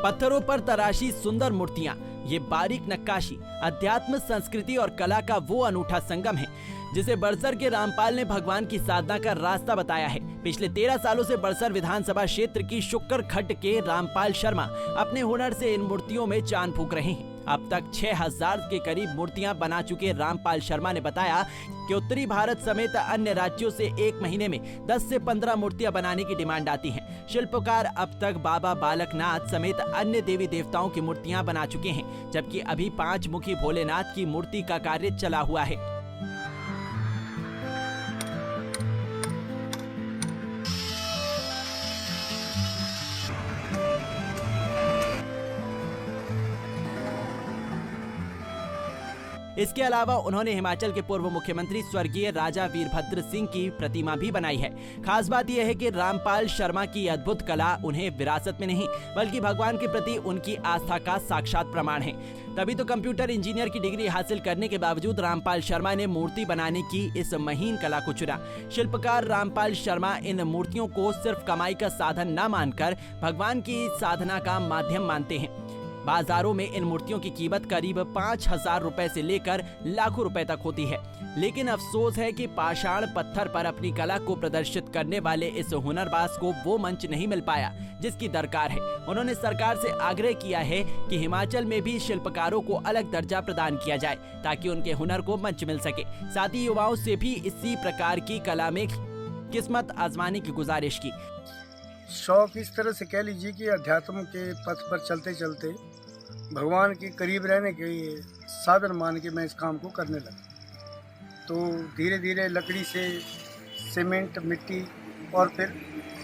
पत्थरों पर तराशी सुंदर मूर्तियां, ये बारीक नक्काशी अध्यात्म, संस्कृति और कला का वो अनूठा संगम है जिसे बड़सर के रामपाल ने भगवान की साधना का रास्ता बताया है। पिछले 13 सालों से बड़सर विधानसभा क्षेत्र की शुक्र खड्ड के रामपाल शर्मा अपने हुनर से इन मूर्तियों में जान फूंक रहे हैं। अब तक 6000 के करीब मूर्तियां बना चुके रामपाल शर्मा ने बताया कि उत्तरी भारत समेत अन्य राज्यों से एक महीने में 10 से 15 मूर्तियां बनाने की डिमांड आती है। शिल्पकार अब तक बाबा बालकनाथ समेत अन्य देवी देवताओं की मूर्तियां बना चुके हैं, जबकि अभी 5 मुखी भोलेनाथ की मूर्ति का कार्य चला हुआ है। इसके अलावा उन्होंने हिमाचल के पूर्व मुख्यमंत्री स्वर्गीय राजा वीरभद्र सिंह की प्रतिमा भी बनाई है। खास बात यह है कि रामपाल शर्मा की अद्भुत कला उन्हें विरासत में नहीं बल्कि भगवान के प्रति उनकी आस्था का साक्षात प्रमाण है। तभी तो कंप्यूटर इंजीनियर की डिग्री हासिल करने के बावजूद रामपाल शर्मा ने मूर्ति बनाने की इस महीन कला को चुना। शिल्पकार रामपाल शर्मा इन मूर्तियों को सिर्फ कमाई का साधन न मानकर भगवान की साधना का माध्यम मानते हैं। बाजारों में इन मूर्तियों की कीमत करीब 5000 रुपए से लेकर लाखों रुपए तक होती है, लेकिन अफसोस है कि पाषाण पत्थर पर अपनी कला को प्रदर्शित करने वाले इस हुनरबाज को वो मंच नहीं मिल पाया जिसकी दरकार है। उन्होंने सरकार से आग्रह किया है कि हिमाचल में भी शिल्पकारों को अलग दर्जा प्रदान किया जाए ताकि उनके हुनर को मंच मिल सके। साथ ही युवाओं से भी इसी प्रकार की कला में किस्मत आजमाने की गुजारिश की। शौक इस तरह से कह लीजिए कि अध्यात्म के पथ पर चलते चलते भगवान के करीब रहने के लिए साधन मान के मैं इस काम को करने लगा। तो धीरे धीरे लकड़ी से सीमेंट, मिट्टी और फिर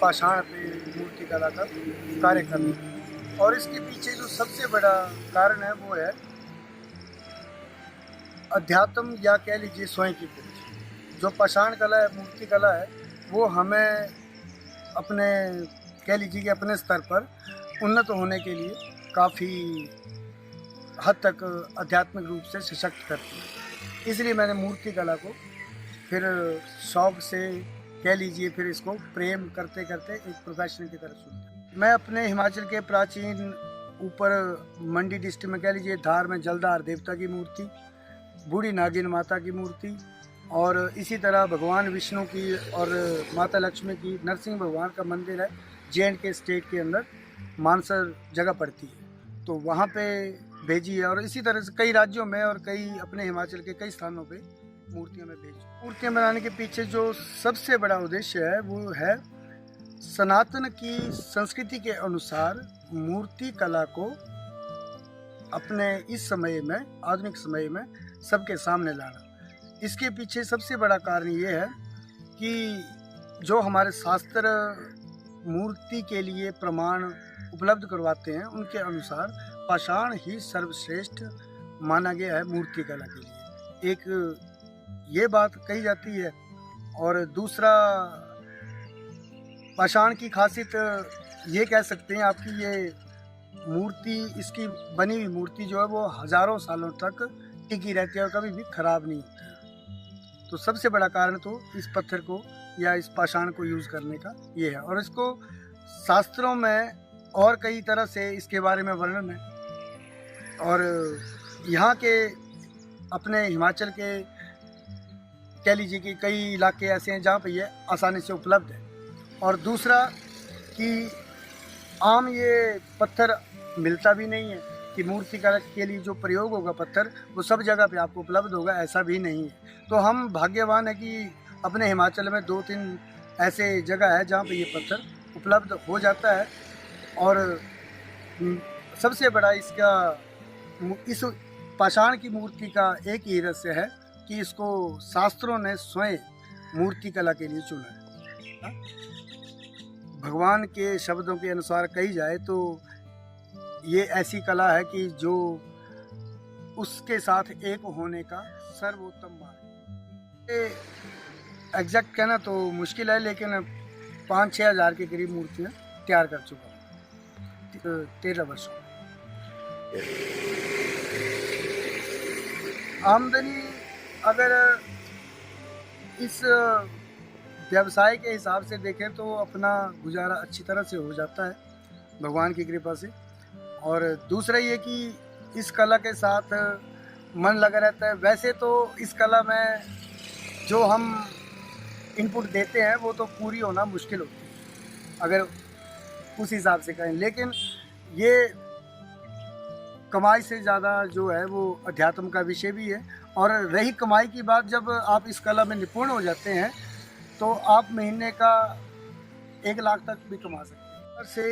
पाषाण पे मूर्ति कला का कार्य करना। और इसके पीछे जो सबसे बड़ा कारण है वो है अध्यात्म या कह लीजिए स्वयं की खोज। जो पाषाण कला है, मूर्ति कला है, वो हमें अपने कह लीजिए कि अपने स्तर पर उन्नत होने के लिए काफ़ी हद तक आध्यात्मिक रूप से सशक्त करती है। इसलिए मैंने मूर्ति कला को फिर शौक से कह लीजिए, फिर इसको प्रेम करते करते एक प्रोफेशन की तरफ चुना। मैं अपने हिमाचल के प्राचीन ऊपर मंडी डिस्ट्रिक्ट में कह लीजिए धार में जलधार देवता की मूर्ति, बूढ़ी नागिन माता की मूर्ति और इसी तरह भगवान विष्णु की और माता लक्ष्मी की, नरसिंह भगवान का मंदिर है J&K स्टेट के अंदर मानसर जगह पड़ती है, तो वहाँ पे भेजी है। और इसी तरह से कई राज्यों में और कई अपने हिमाचल के कई स्थानों पे मूर्तियाँ में भेजी। मूर्तियाँ बनाने के पीछे जो सबसे बड़ा उद्देश्य है वो है सनातन की संस्कृति के अनुसार मूर्ति कला को अपने इस समय में, आधुनिक समय में सबके सामने लाना। इसके पीछे सबसे बड़ा कारण ये है कि जो हमारे शास्त्र मूर्ति के लिए प्रमाण उपलब्ध करवाते हैं उनके अनुसार पाषाण ही सर्वश्रेष्ठ माना गया है मूर्ति कला के लिए। एक ये बात कही जाती है और दूसरा पाषाण की खासियत ये कह सकते हैं आपकी, ये मूर्ति, इसकी बनी हुई मूर्ति जो है वो हजारों सालों तक टिकी रहती है और कभी भी खराब नहीं होती। तो सबसे बड़ा कारण तो इस पत्थर को या इस पाषाण को यूज़ करने का ये है। और इसको शास्त्रों में और कई तरह से इसके बारे में वर्णन है और यहाँ के अपने हिमाचल के कह लीजिए कि कई इलाके ऐसे हैं जहाँ पे ये आसानी से उपलब्ध है। और दूसरा कि आम ये पत्थर मिलता भी नहीं है कि मूर्ति कला के लिए जो प्रयोग होगा पत्थर वो सब जगह पे आपको उपलब्ध होगा, ऐसा भी नहीं है। तो हम भाग्यवान है कि अपने हिमाचल में 2-3 ऐसे जगह है जहाँ पे ये पत्थर उपलब्ध हो जाता है। और सबसे बड़ा इसका, इस पाषाण की मूर्ति का एक ही रहस्य है कि इसको शास्त्रों ने स्वयं मूर्ति कला के लिए चुना है। भगवान के शब्दों के अनुसार कही जाए तो ये ऐसी कला है कि जो उसके साथ एक होने का सर्वोत्तम मार्ग है। एग्जैक्ट कहना तो मुश्किल है, लेकिन 5-6 हज़ार के करीब मूर्तियाँ तैयार कर चुका हूँ 13 वर्षों। आमदनी अगर इस व्यवसाय के हिसाब से देखें तो अपना गुजारा अच्छी तरह से हो जाता है भगवान की कृपा से। और दूसरा ये कि इस कला के साथ मन लगा रहता है। वैसे तो इस कला में जो हम इनपुट देते हैं वो तो पूरी होना मुश्किल होती है अगर उस हिसाब से करें, लेकिन ये कमाई से ज़्यादा जो है वो अध्यात्म का विषय भी है। और रही कमाई की बात, जब आप इस कला में निपुण हो जाते हैं तो आप महीने का 1 लाख तक भी कमा सकते हैं। और से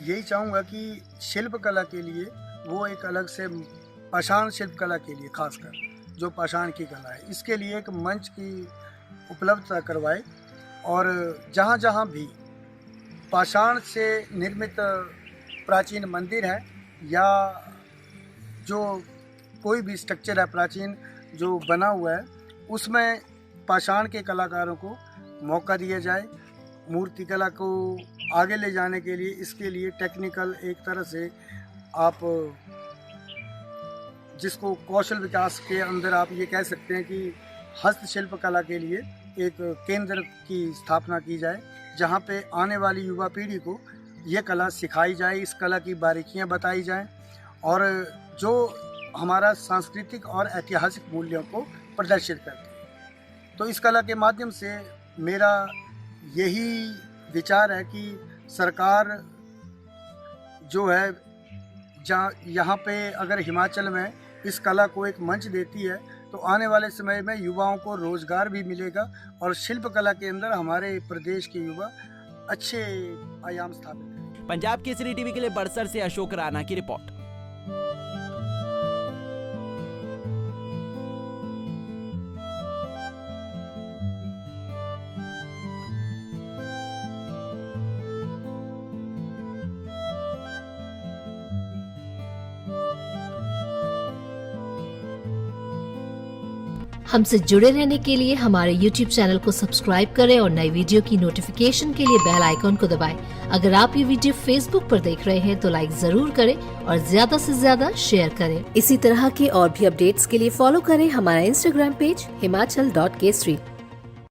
यही चाहूँगा कि शिल्प कला के लिए वो एक अलग से पाषाण शिल्प कला के लिए खासकर जो पाषाण की कला है, इसके लिए एक मंच की उपलब्धता करवाए और जहाँ जहाँ भी पाषाण से निर्मित प्राचीन मंदिर है या जो कोई भी स्ट्रक्चर है प्राचीन जो बना हुआ है, उसमें पाषाण के कलाकारों को मौका दिया जाए। मूर्ति कला को आगे ले जाने के लिए इसके लिए टेक्निकल एक तरह से आप जिसको कौशल विकास के अंदर आप ये कह सकते हैं कि हस्तशिल्प कला के लिए एक केंद्र की स्थापना की जाए, जहाँ पे आने वाली युवा पीढ़ी को ये कला सिखाई जाए, इस कला की बारीकियाँ बताई जाएं और जो हमारा सांस्कृतिक और ऐतिहासिक मूल्यों को प्रदर्शित करती है। तो इस कला के माध्यम से मेरा यही विचार है कि सरकार जो है जहाँ यहाँ पे अगर हिमाचल में इस कला को एक मंच देती है तो आने वाले समय में युवाओं को रोजगार भी मिलेगा और शिल्प कला के अंदर हमारे प्रदेश के युवा अच्छे आयाम स्थापित करेंगे। पंजाब केसरी टीवी के लिए बड़सर से अशोक राणा की रिपोर्ट। हमसे जुड़े रहने के लिए हमारे YouTube चैनल को सब्सक्राइब करें और नई वीडियो की नोटिफिकेशन के लिए बेल आइकॉन को दबाएं। अगर आप ये वीडियो Facebook पर देख रहे हैं तो लाइक जरूर करें और ज्यादा से ज्यादा शेयर करें। इसी तरह के और भी अपडेट्स के लिए फॉलो करें हमारा Instagram पेज himachal.kesri।